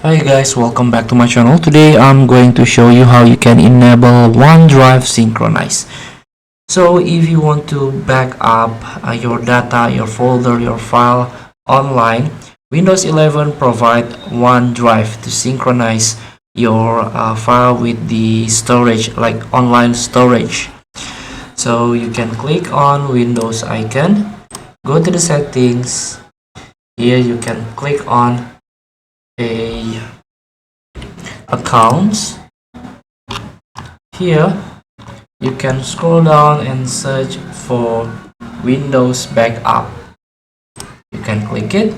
Hi guys, welcome back to my channel. Today I'm going to show you how you can enable OneDrive synchronize. So if you want to back up your data, your folder, your file online, Windows 11 provide OneDrive to synchronize your file with the storage, like online storage. So you can click on Windows icon, go to the settings. Here you can click on a accounts. Here you can scroll down and search for Windows backup. You can click it.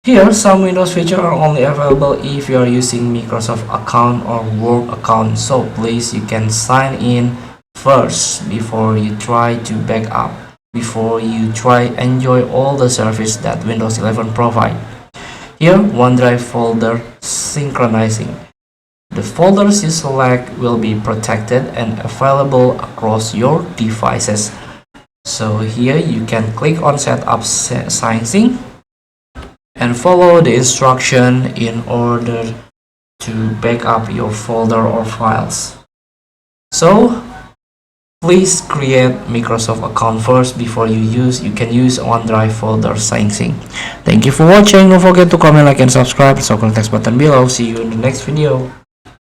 Here some Windows features are only available if you are using Microsoft account or work account, so please you can sign in first before you try to back up, before you try enjoy all the service that Windows 11 provide. Here, OneDrive folder synchronizing. The folders you select will be protected and available across your devices. So here you can click on Setup Syncing and follow the instruction in order to back up your folder or files. So please create Microsoft account first before you can use OneDrive folder syncing. Thank you for watching. Don't forget to comment, like, and subscribe. So click the text button below. See you in the next video.